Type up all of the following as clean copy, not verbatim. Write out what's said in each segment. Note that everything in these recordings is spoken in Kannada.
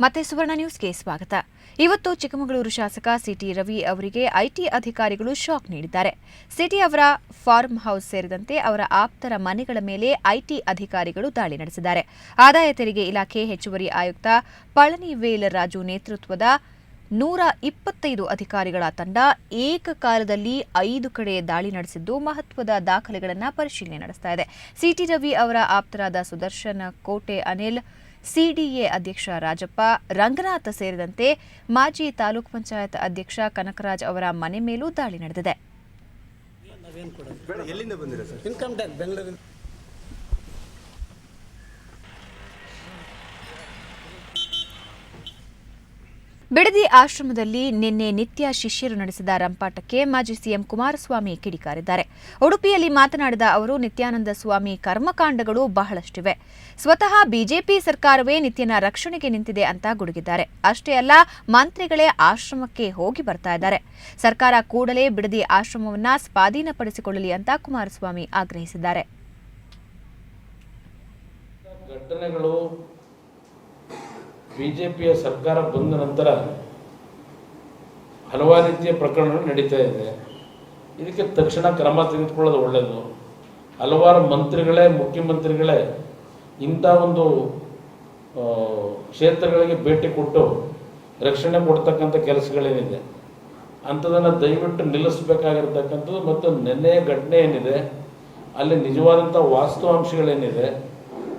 ಮತ್ತೆ ಸುವರ್ಣ ನ್ಯೂಸ್ಗೆ ಸ್ವಾಗತ. ಇವತ್ತು ಚಿಕ್ಕಮಗಳೂರು ಶಾಸಕ ಸಿಟಿ ರವಿ ಅವರಿಗೆ ಐಟಿ ಅಧಿಕಾರಿಗಳು ಶಾಕ್ ನೀಡಿದ್ದಾರೆ. ಸಿಟಿ ಅವರ ಫಾರ್ಮ್ ಹೌಸ್ ಸೇರಿದಂತೆ ಅವರ ಆಪ್ತರ ಮನೆಗಳ ಮೇಲೆ ಐಟಿ ಅಧಿಕಾರಿಗಳು ದಾಳಿ ನಡೆಸಿದ್ದಾರೆ. ಆದಾಯ ತೆರಿಗೆ ಇಲಾಖೆ ಹೆಚ್ಚುವರಿ ಆಯುಕ್ತ ಪಳನಿವೇಲ್ ರಾಜು ನೇತೃತ್ವದ 125 ಅಧಿಕಾರಿಗಳ ತಂಡ ಏಕಕಾಲದಲ್ಲಿ 5 ಕಡೆ ದಾಳಿ ನಡೆಸಿದ್ದು ಮಹತ್ವದ ದಾಖಲೆಗಳನ್ನು ಪರಿಶೀಲನೆ ನಡೆಸ್ತಾ ಇದೆ. ಸಿಟಿ ರವಿ ಅವರ ಆಪ್ತರಾದ ಸುದರ್ಶನ್, ಕೋಟೆ ಅನಿಲ್, ಸಿಡಿಎ ಅಧ್ಯಕ್ಷ ರಾಜಪ್ಪ, ರಂಗನಾಥ್ ಸೇರಿದಂತೆ ಮಾಜಿ ತಾಲೂಕು ಪಂಚಾಯತ್ ಅಧ್ಯಕ್ಷ ಕನಕರಾಜ್ ಅವರ ಮನೆ ಮೇಲೂ ದಾಳಿ ನಡೆದಿದೆ. ಬಿಡದಿ ಆಶ್ರಮದಲ್ಲಿ ನಿನ್ನೆ ನಿತ್ಯ ಶಿಷ್ಯರು ನಡೆಸಿದ ರಂಪಾಟಕ್ಕೆ ಮಾಜಿ ಸಿಎಂ ಕುಮಾರಸ್ವಾಮಿ ಕಿಡಿಕಾರಿದ್ದಾರೆ. ಉಡುಪಿಯಲ್ಲಿ ಮಾತನಾಡಿದ ಅವರು, ನಿತ್ಯಾನಂದ ಸ್ವಾಮಿ ಕರ್ಮಕಾಂಡಗಳು ಬಹಳಷ್ಟಿವೆ. ಸ್ವತಃ ಬಿಜೆಪಿ ಸರ್ಕಾರವೇ ನಿತ್ಯನ ರಕ್ಷಣೆಗೆ ನಿಂತಿದೆ ಅಂತ ಗುಡುಗಿದ್ದಾರೆ. ಅಷ್ಟೇ ಅಲ್ಲ, ಮಂತ್ರಿಗಳೇ ಆಶ್ರಮಕ್ಕೆ ಹೋಗಿ ಬರ್ತಾ ಇದ್ದಾರೆ. ಸರ್ಕಾರ ಕೂಡಲೇ ಬಿಡದಿ ಆಶ್ರಮವನ್ನ ಸ್ವಾಧೀನಪಡಿಸಿಕೊಳ್ಳಲಿ ಅಂತ ಕುಮಾರಸ್ವಾಮಿ ಆಗ್ರಹಿಸಿದ್ದಾರೆ. ಬಿಜೆಪಿಯ ಸರ್ಕಾರ ಬಂದ ನಂತರ ಹಲವಾರು ರೀತಿಯ ಪ್ರಕರಣಗಳು ನಡೀತಾ ಇದೆ. ಇದಕ್ಕೆ ತಕ್ಷಣ ಕ್ರಮ ತೆಗೆದುಕೊಳ್ಳೋದು ಒಳ್ಳೆಯದು. ಹಲವಾರು ಮಂತ್ರಿಗಳೇ, ಮುಖ್ಯಮಂತ್ರಿಗಳೇ ಇಂಥ ಒಂದು ಕ್ಷೇತ್ರಗಳಿಗೆ ಭೇಟಿ ಕೊಟ್ಟು ರಕ್ಷಣೆ ಕೊಡ್ತಕ್ಕಂಥ ಕೆಲಸಗಳೇನಿದೆ ಅಂಥದನ್ನು ದಯವಿಟ್ಟು ನಿಲ್ಲಿಸಬೇಕಾಗಿರ್ತಕ್ಕಂಥದ್ದು. ಮತ್ತು ನೆನ್ನೆಯ ಘಟನೆ ಏನಿದೆ ಅಲ್ಲಿ ನಿಜವಾದಂಥ ವಾಸ್ತವಾಂಶಗಳೇನಿದೆ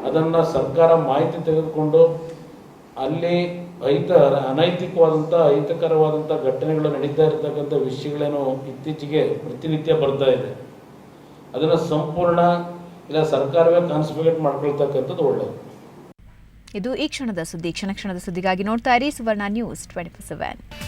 ಅದನ್ನು ಸರ್ಕಾರ ಮಾಹಿತಿ ತೆಗೆದುಕೊಂಡು ಅಲ್ಲಿ ಅನೈತಿಕವಾದಂಥ ಅಹಿತಕರವಾದಂಥ ಘಟನೆಗಳು ನಡೀತಾ ಇರತಕ್ಕಂಥ ವಿಷಯಗಳೇನೋ ಇತ್ತೀಚೆಗೆ ಪ್ರತಿನಿತ್ಯ ಬರ್ತಾ ಇದೆ. ಅದನ್ನು ಸಂಪೂರ್ಣ ಇಲ್ಲ ಸರ್ಕಾರವೇ ಕಾನ್ಸಂಟ್ರೇಟ್ ಮಾಡ್ಕೊಳ್ತಕ್ಕಂಥದ್ದು ಒಳ್ಳೆಯದು. ಇದು ಈ ಕ್ಷಣದ ಸುದ್ದಿ. ಕ್ಷಣದ ಸುದ್ದಿಗಾಗಿ ನೋಡ್ತಾ ಇರಿ ಸುವರ್ಣ ನ್ಯೂಸ್ 24/7.